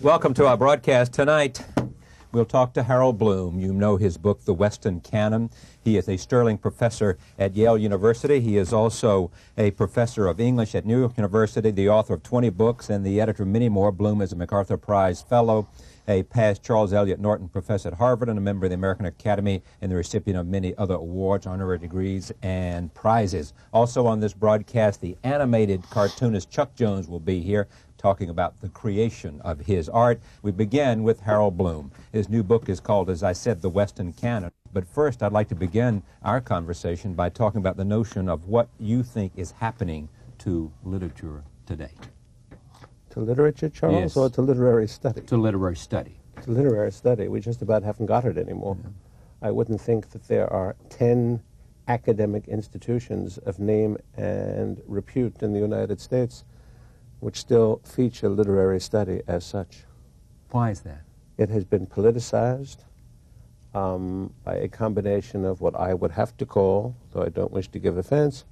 Welcome to our broadcast tonight. We'll talk to Harold Bloom. You know his book, The Western Canon. He is a Sterling professor at Yale University. He is also a professor of English at New York University, the author of 20 books, and the editor of many more. Bloom is a MacArthur Prize Fellow, a past Charles Eliot Norton professor at Harvard, and a member of the American Academy, and the recipient of many other awards, honorary degrees, and prizes. Also on this broadcast, the animated cartoonist Chuck Jones will be here, talking about the creation of his art. We begin with Harold Bloom. His new book is called, as I said, The Western Canon. But first, I'd like to begin our conversation by talking about the notion of what you think is happening to literature today. To literature, Charles, yes. or to literary study? To literary study. To literary study. We just about haven't got it anymore. Yeah. I wouldn't think that there are 10 academic institutions of name and repute in the United States which still feature literary study as such. Why is that? It has been politicized by a combination of what I would have to call, though I don't wish to give offense,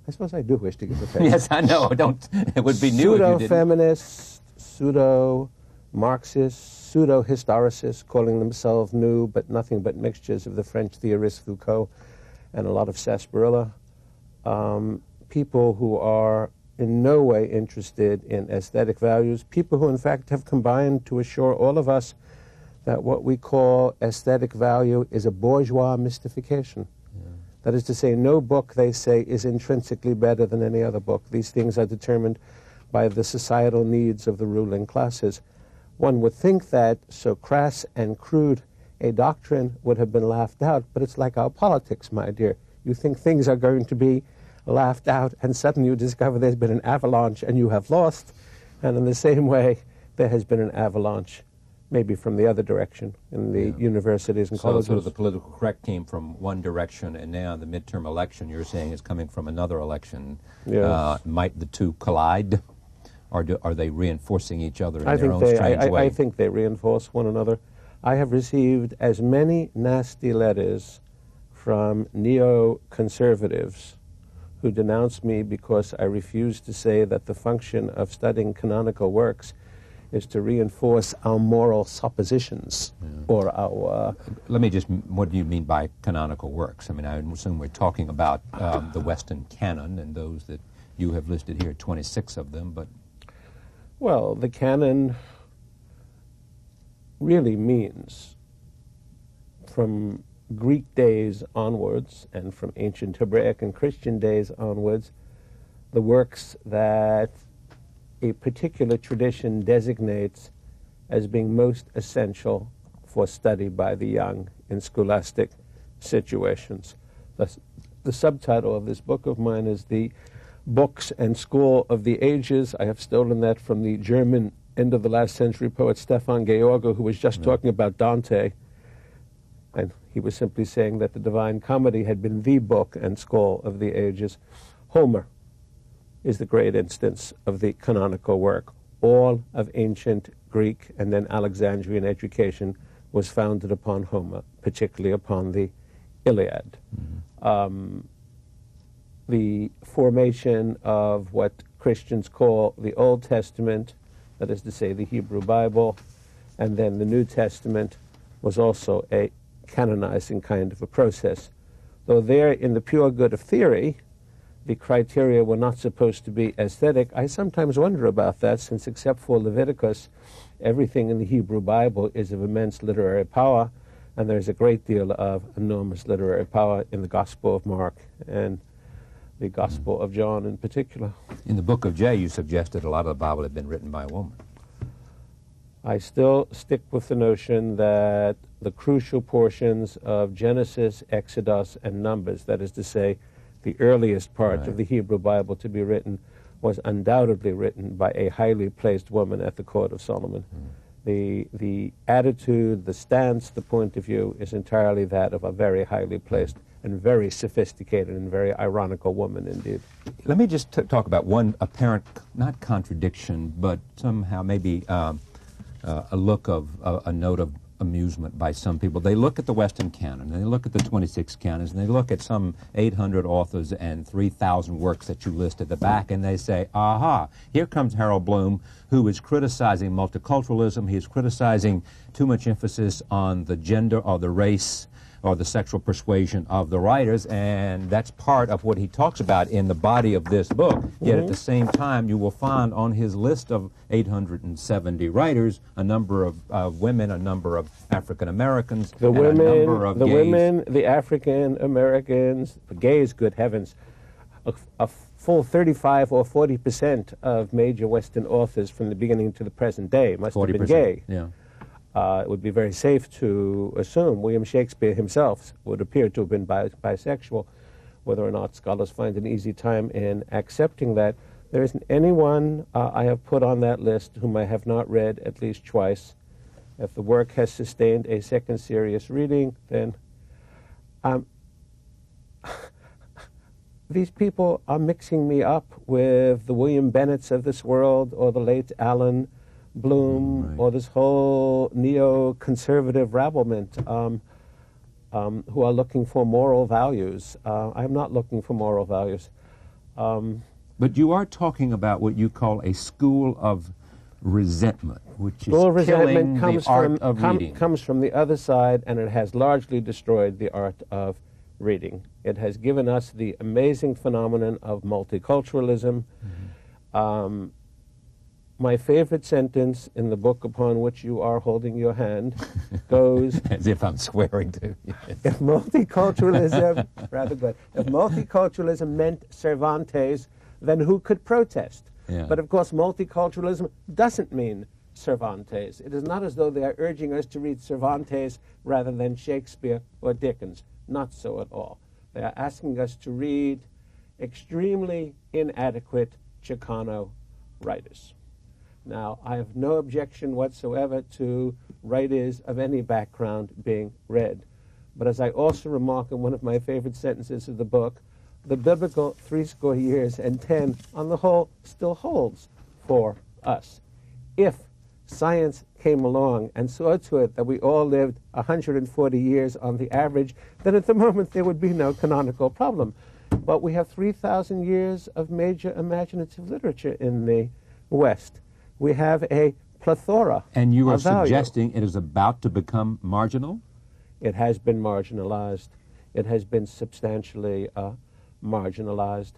I suppose I do wish to give offense. Yes, I know. It would be new if you didn't. Pseudo-feminists, pseudo-Marxists, pseudo-historicists, calling themselves new, but nothing but mixtures of the French theorist Foucault and a lot of sarsaparilla. People who are in no way interested in aesthetic values, people who in fact have combined to assure all of us that what we call aesthetic value is a bourgeois mystification. Yeah. That is to say, no book, they say, is intrinsically better than any other book. These things are determined by the societal needs of the ruling classes. One would think that so crass and crude a doctrine would have been laughed out, but it's like our politics, my dear. You think things are going to be laughed out, and suddenly you discover there's been an avalanche and you have lost. And in the same way, there has been an avalanche, maybe from the other direction, in the universities and colleges. So sort of the political correct came from one direction, and now the midterm election, you're saying, is coming from another election. Yes. Might the two collide, or are they reinforcing each other in their own strange way? I think they reinforce one another. I have received as many nasty letters from neoconservatives who denounced me because I refused to say that the function of studying canonical works is to reinforce our moral suppositions, or our... Let me just, what do you mean by canonical works? I mean, I assume we're talking about the Western canon, and those that you have listed here, 26 of them, but... Well, the canon really means, from Greek days onwards, and from ancient Hebraic and Christian days onwards, the works that a particular tradition designates as being most essential for study by the young in scholastic situations. The subtitle of this book of mine is The Books and School of the Ages. I have stolen that from the German end of the last century poet Stefan George, who was just talking about Dante. And he was simply saying that the Divine Comedy had been the book and school of the ages. Homer is the great instance of the canonical work. All of ancient Greek and then Alexandrian education was founded upon Homer, particularly upon the Iliad. Mm-hmm. The formation of what Christians call the Old Testament, that is to say the Hebrew Bible, and then the New Testament, was also a canonizing kind of a process. Though there, in the pure good of theory, the criteria were not supposed to be aesthetic, I sometimes wonder about that, since except for Leviticus, everything in the Hebrew Bible is of immense literary power, and there's a great deal of enormous literary power in the Gospel of Mark and the Gospel of John in particular. In the book of J, you suggested a lot of the Bible had been written by a woman. I still stick with the notion that the crucial portions of Genesis, Exodus, and Numbers, that is to say, the earliest part of the Hebrew Bible to be written, was undoubtedly written by a highly placed woman at the court of Solomon. The attitude, the stance, the point of view is entirely that of a very highly placed and very sophisticated and very ironical woman indeed. Let me just talk about one apparent, not contradiction, but somehow maybe a look of, a note of amusement by some people. They look at the Western canon, and they look at the 26 canons, and they look at some 800 authors and 3,000 works that you list at the back, and they say, aha, here comes Harold Bloom, who is criticizing multiculturalism. He is criticizing too much emphasis on the gender or the race or the sexual persuasion of the writers, and that's part of what he talks about in the body of this book. Yet at the same time, you will find on his list of 870 writers a number of women, a number of African Americans, the and women, a number of the gays. women, the African Americans, the gays. Good heavens, a full 35 or 40% of major Western authors from the beginning to the present day must have been gay. Yeah. It would be very safe to assume William Shakespeare himself would appear to have been bisexual. Whether or not scholars find an easy time in accepting that, there isn't anyone I have put on that list whom I have not read at least twice. If the work has sustained a second serious reading, then these people are mixing me up with the William Bennetts of this world, or the late Alan Bloom, or this whole neo-conservative rabblement who are looking for moral values. I'm not looking for moral values. But you are talking about what you call a school of resentment, which is School of killing resentment comes the art from, of reading. comes from the other side, and it has largely destroyed the art of reading. It has given us the amazing phenomenon of multiculturalism. My favorite sentence in the book upon which you are holding your hand goes... As if I'm swearing to you. If multiculturalism, rather good, if multiculturalism meant Cervantes, then who could protest? Yeah. But of course, multiculturalism doesn't mean Cervantes. It is not as though they are urging us to read Cervantes rather than Shakespeare or Dickens. Not so at all. They are asking us to read extremely inadequate Chicano writers. Now, I have no objection whatsoever to writers of any background being read. But as I also remark in one of my favorite sentences of the book, the biblical 80 years and 10, on the whole, still holds for us. If science came along and saw to it that we all lived 140 years on the average, then at the moment there would be no canonical problem. But we have 3,000 years of major imaginative literature in the West. We have a plethora. And you are of value. suggesting it is about to become marginal? It has been marginalized. It has been substantially marginalized.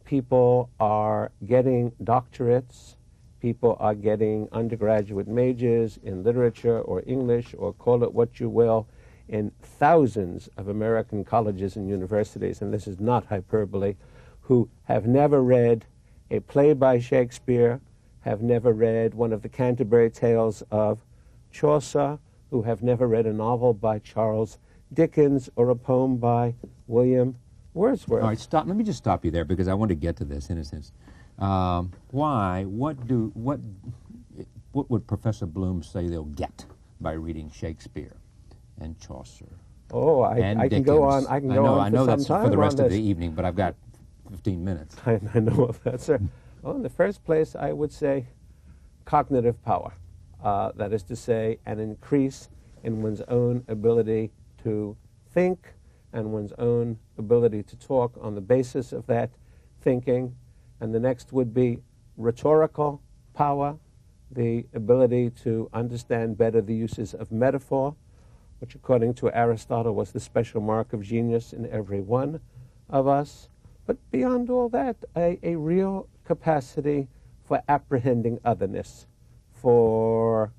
People are getting doctorates. People are getting undergraduate majors in literature or English, or call it what you will, in thousands of American colleges and universities, and this is not hyperbole, who have never read a play by Shakespeare, have never read one of the Canterbury Tales of Chaucer, who have never read a novel by Charles Dickens or a poem by William Wordsworth. All right, stop. Let me just stop you there, because I want to get to this in a sense. What would Professor Bloom say they'll get by reading Shakespeare and Chaucer? Oh, I can go on. I can go on. I know for that's some time for the rest on of the this. evening, but I've got 15 minutes. I know of that, sir. Well, in the first place, I would say cognitive power. That is to say, an increase in one's own ability to think and one's own ability to talk on the basis of that thinking. And the next would be rhetorical power, the ability to understand better the uses of metaphor, which according to Aristotle was the special mark of genius in every one of us. But beyond all that, a real capacity for apprehending otherness, for,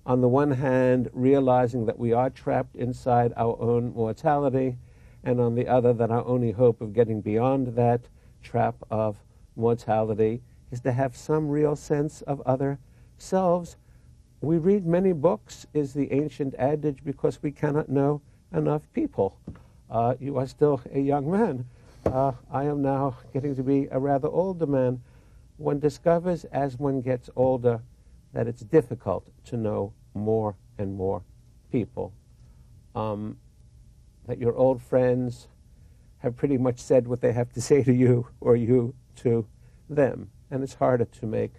on the one hand, realizing that we are trapped inside our own mortality, and on the other, that our only hope of getting beyond that trap of mortality is to have some real sense of other selves. We read many books, is the ancient adage, because we cannot know enough people. You are still a young man. I am now getting to be a rather older man. One discovers as one gets older that it's difficult to know more and more people. That your old friends have pretty much said what they have to say to you, or you to them, and it's harder to make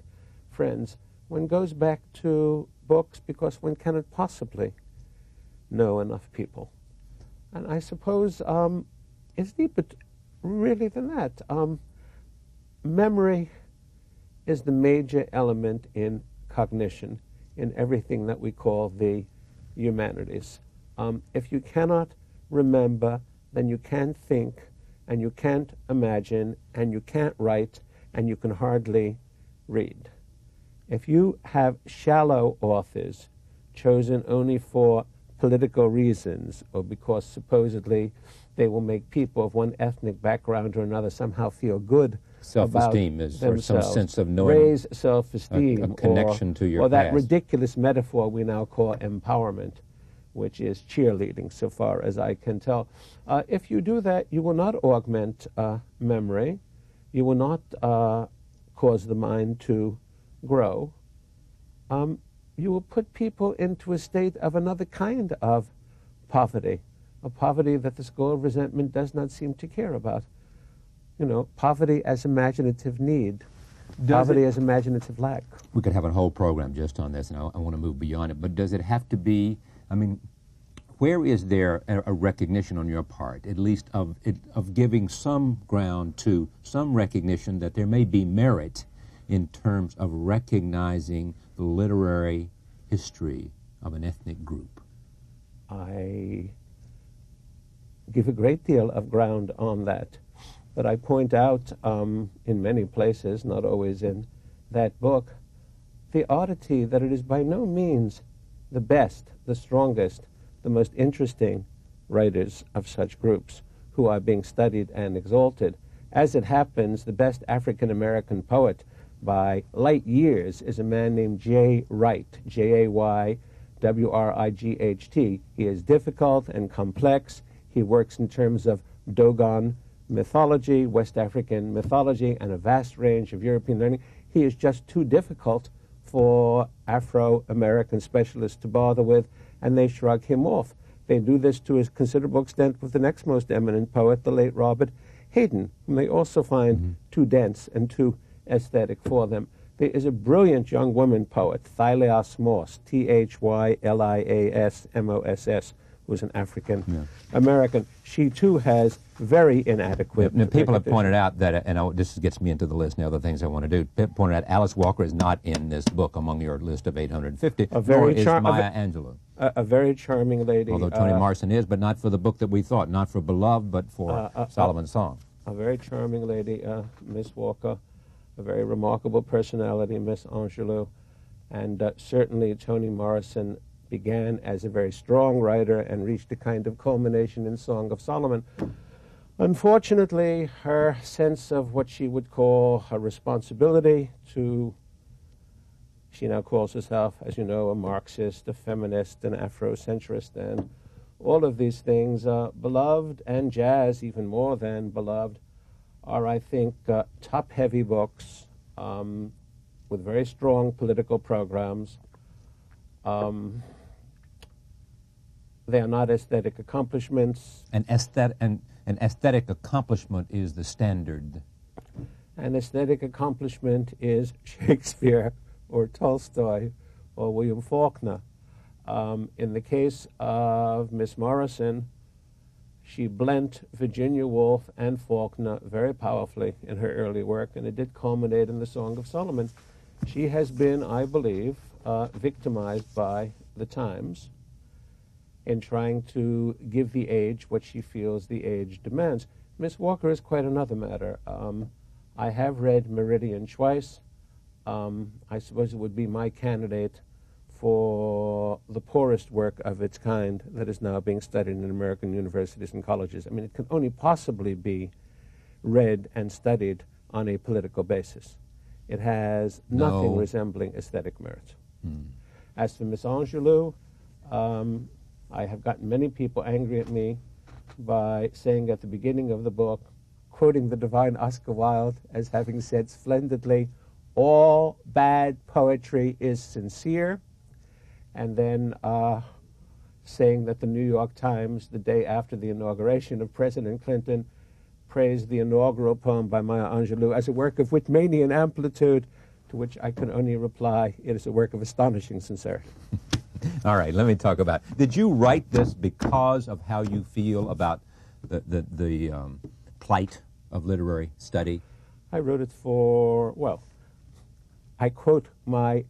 friends. One goes back to books because one cannot possibly know enough people. And I suppose it's deeper really than that. Memory is the major element in cognition, in everything that we call the humanities. If you cannot remember, then you can't think, and you can't imagine, and you can't write, and you can hardly read. If you have shallow authors chosen only for political reasons, or because supposedly they will make people of one ethnic background or another somehow feel good self-esteem about is themselves, or some sense of knowing, raise self-esteem, a connection to your or that past. ridiculous metaphor we now call empowerment, which is cheerleading, so far as I can tell. If you do that, you will not augment memory. You will not cause the mind to grow. You will put people into a state of another kind of poverty, a poverty that the school of resentment does not seem to care about. You know, poverty as imaginative need, poverty as imaginative lack. We could have a whole program just on this, and I want to move beyond it, but does it have to be, I mean, where is there a recognition on your part, at least of giving some ground to some recognition that there may be merit in terms of recognizing the literary history of an ethnic group? I give a great deal of ground on that, but I point out in many places, not always in that book, the oddity that it is by no means the best, the strongest, the most interesting writers of such groups who are being studied and exalted. As it happens, the best African-American poet by light years is a man named Jay Wright, Jaywright. He is difficult and complex. He works in terms of Dogon mythology, West African mythology, and a vast range of European learning. He is just too difficult for Afro-American specialists to bother with, and they shrug him off. They do this to a considerable extent with the next most eminent poet, the late Robert Hayden, whom they also find too dense and too aesthetic for them. There is a brilliant young woman poet, Thylias Moss, Thyliasmoss, who's an African-American. She, too, has very inadequate... Now, people have pointed out that, and this gets me into the list and other things I want to do, people pointed out Alice Walker is not in this book among your list of 850, nor is Maya Angelou. A very charming lady. Although Toni Morrison is, but not for the book that we thought, not for Beloved, but for Solomon's Song. A very charming lady, Miss Walker, a very remarkable personality, Miss Angelou, and certainly Toni Morrison began as a very strong writer and reached a kind of culmination in Song of Solomon. Unfortunately, her sense of what she would call her responsibility to, she now calls herself, as you know, a Marxist, a feminist, an Afrocentrist, and all of these things, Beloved and Jazz, even more than Beloved, are, I think, top-heavy books with very strong political programs. They are not aesthetic accomplishments. An aesthetic accomplishment is the standard. An aesthetic accomplishment is Shakespeare or Tolstoy or William Faulkner. In the case of Miss Morrison, she blent Virginia Woolf and Faulkner very powerfully in her early work, and it did culminate in the Song of Solomon. She has been, I believe, victimized by the times in trying to give the age what she feels the age demands. Miss Walker is quite another matter. I have read Meridian twice. I suppose it would be my candidate for the poorest work of its kind that is now being studied in American universities and colleges. I mean, it can only possibly be read and studied on a political basis. It has nothing resembling aesthetic merit. As for Miss Angelou, I have gotten many people angry at me by saying at the beginning of the book, quoting the divine Oscar Wilde as having said splendidly, all bad poetry is sincere, and then saying that the New York Times, the day after the inauguration of President Clinton, praised the inaugural poem by Maya Angelou as a work of Whitmanian amplitude, to which I can only reply, it is a work of astonishing sincerity. All right, let me talk about it. Did you write this because of how you feel about the plight of literary study? I wrote it for, well, I quote my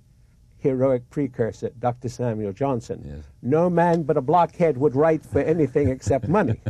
heroic precursor, Dr. Samuel Johnson. Yes. No man but a blockhead would write for anything except money.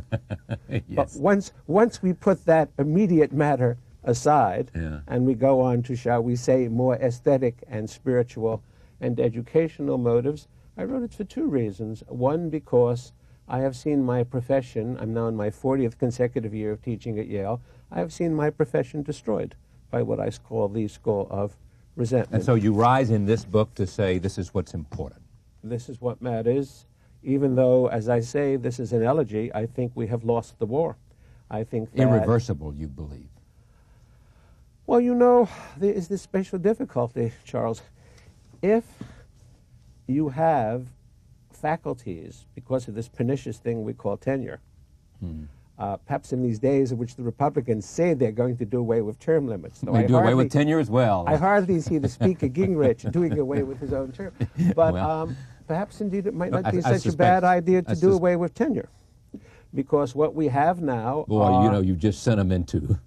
Yes. But once we put that immediate matter aside, Yeah. and we go on to, shall we say, more aesthetic and spiritual and educational motives, I wrote it for two reasons. One, because I have seen my profession, I'm now in my 40th consecutive year of teaching at Yale, I have seen my profession destroyed by what I call the school of resentment. And so you rise in this book to say this is what's important. This is what matters. Even though, as I say, this is an elegy, I think we have lost the war. I think that... Irreversible, you believe. Well, you know, there is this special difficulty, Charles. If you have faculties, because of this pernicious thing we call tenure, perhaps in these days in which the Republicans say they're going to do away with term limits. They do away with tenure as well. I hardly see the Speaker Gingrich doing away with his own term. But Well, perhaps indeed it might not be I such a bad idea to do sus- away with tenure. Because what we have now Boy, are, you know, you just sent them into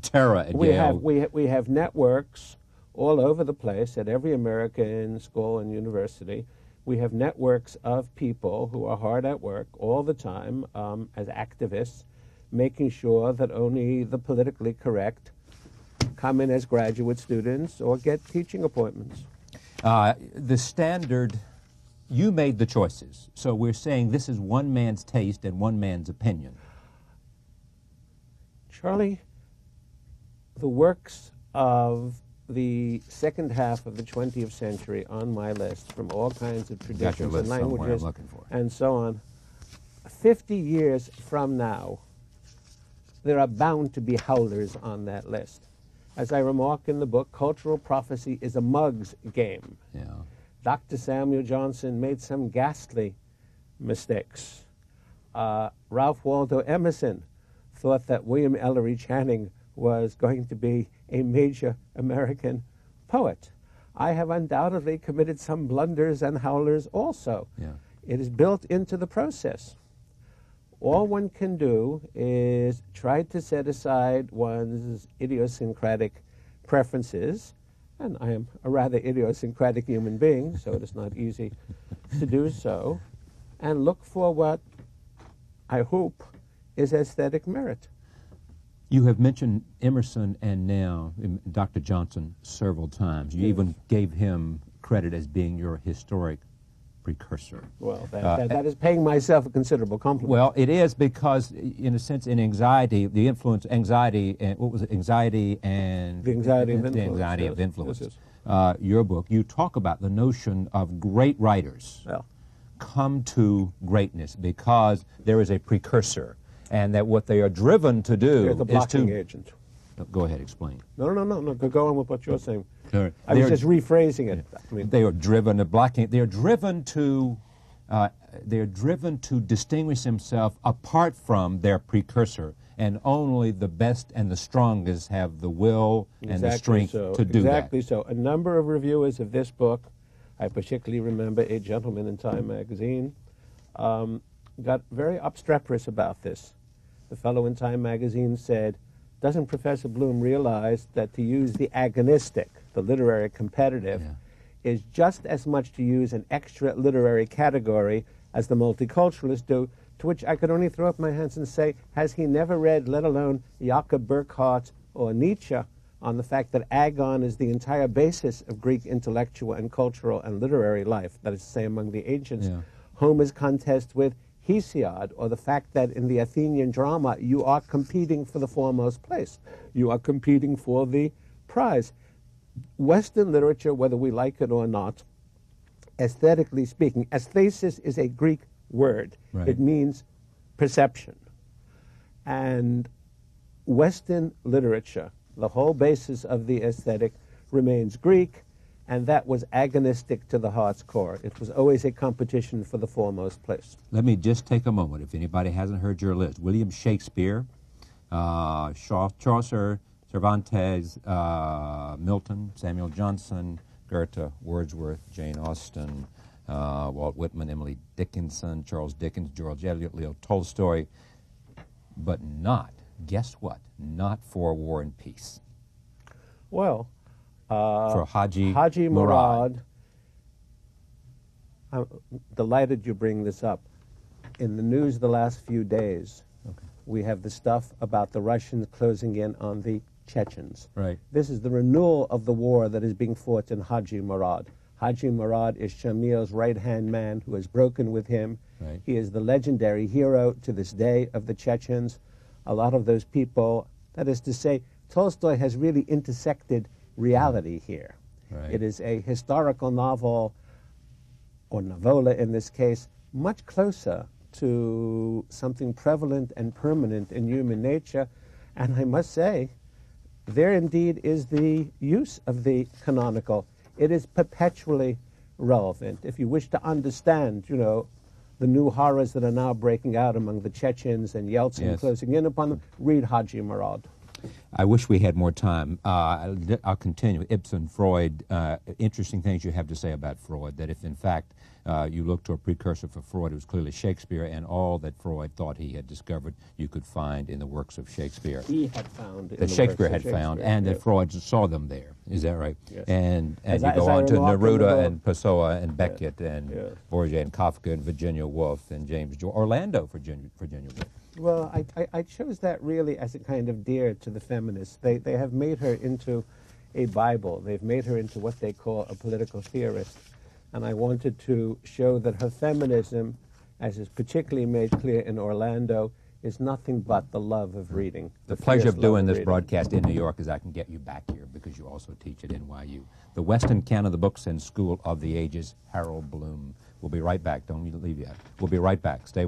terror at Yale. we have networks all over the place at every American school and university. We have networks of people who are hard at work all the time as activists, making sure that only the politically correct come in as graduate students or get teaching appointments. The standard, you made the choices. So we're saying this is one man's taste and one man's opinion. Charlie, the works of the second half of the 20th century on my list, from all kinds of Got your traditions list and somewhere, languages I'm looking for it. and so on, 50 years from now, there are bound to be howlers on that list. As I remark in the book, cultural prophecy is a mug's game. Yeah. Dr. Samuel Johnson made some ghastly mistakes. Ralph Waldo Emerson thought that William Ellery Channing was going to be a major American poet. I have undoubtedly committed some blunders and howlers also. Yeah. It is built into the process. All one can do is try to set aside one's idiosyncratic preferences, and I am a rather idiosyncratic human being, so it is not easy to do so, and look for what I hope is aesthetic merit. You have mentioned Emerson and now Dr. Johnson several times. You even gave him credit as being your historic precursor. Well, that is paying myself a considerable compliment. Well, it is because, in a sense, in anxiety, the influence, anxiety, and what was it, anxiety and... The Anxiety of Influence. The Anxiety of Yes, Influence. yes, Your book, you talk about the notion of great writers Well, come to greatness because there is a precursor, and that what they are driven to do you're the is blocking to... agent. Go ahead, explain. No, go on with what you're saying. Sure. I was just rephrasing it. I mean, They are driven to blocking. They are driven to distinguish themselves apart from their precursor, and only the best and the strongest have the will and the strength to do that. Exactly so. A number of reviewers of this book, I particularly remember a gentleman in Time magazine, got very obstreperous about this. The fellow in Time magazine said, doesn't Professor Bloom realize that to use the agonistic, the literary competitive, is just as much to use an extra literary category as the multiculturalists do, to which I could only throw up my hands and say, has he never read, let alone Jakob Burckhardt or Nietzsche, on the fact that agon is the entire basis of Greek intellectual and cultural and literary life, that is to say, among the ancients. Homer's contest with Hesiod, or the fact that in the Athenian drama you are competing for the foremost place. You are competing for the prize. Western literature, whether we like it or not, aesthetically speaking, aesthesis is a Greek word. Right. It means perception. And Western literature, the whole basis of the aesthetic, remains Greek, and that was agonistic to the heart's core. It was always a competition for the foremost place. Let me just take a moment, if anybody hasn't heard your list. William Shakespeare, Chaucer, Cervantes, Milton, Samuel Johnson, Goethe, Wordsworth, Jane Austen, Walt Whitman, Emily Dickinson, Charles Dickens, George Eliot, Leo Tolstoy, but not, guess what, not For War and Peace. Well, for Haji Murad. I'm delighted you bring this up. In the news the last few days, we have the stuff about the Russians closing in on the Chechens. Right. This is the renewal of the war that is being fought in Haji Murad. Haji Murad is Shamil's right-hand man who has broken with him. Right. He is the legendary hero to this day of the Chechens. A lot of those people, that is to say, Tolstoy has really intersected reality here. Right. It is a historical novel, or novella in this case, much closer to something prevalent and permanent in human nature. And I must say, there indeed is the use of the canonical. It is perpetually relevant. If you wish to understand, you know, the new horrors that are now breaking out among the Chechens and Yeltsin closing in upon them, read Haji Murad. I wish we had more time. I'll continue. Ibsen, Freud, interesting things you have to say about Freud, that if in fact you look to a precursor for Freud, it was clearly Shakespeare, and all that Freud thought he had discovered you could find in the works of Shakespeare. He had found that Shakespeare had found, and that Freud saw them there. Is that right? Yes. And you go on to Neruda and Pessoa and Beckett and Borges and Kafka and Virginia Woolf and James Joyce, Orlando, Virginia Woolf. Well, I chose that really as a kind of dear to the feminists. They have made her into a Bible. They've made her into what they call a political theorist. And I wanted to show that her feminism, as is particularly made clear in Orlando, is nothing but the love of reading. The pleasure of doing this broadcast in New York is I can get you back here because you also teach at NYU. The Western Canon of the Books and School of the Ages, Harold Bloom. We'll be right back. Don't leave yet. We'll be right back. Stay with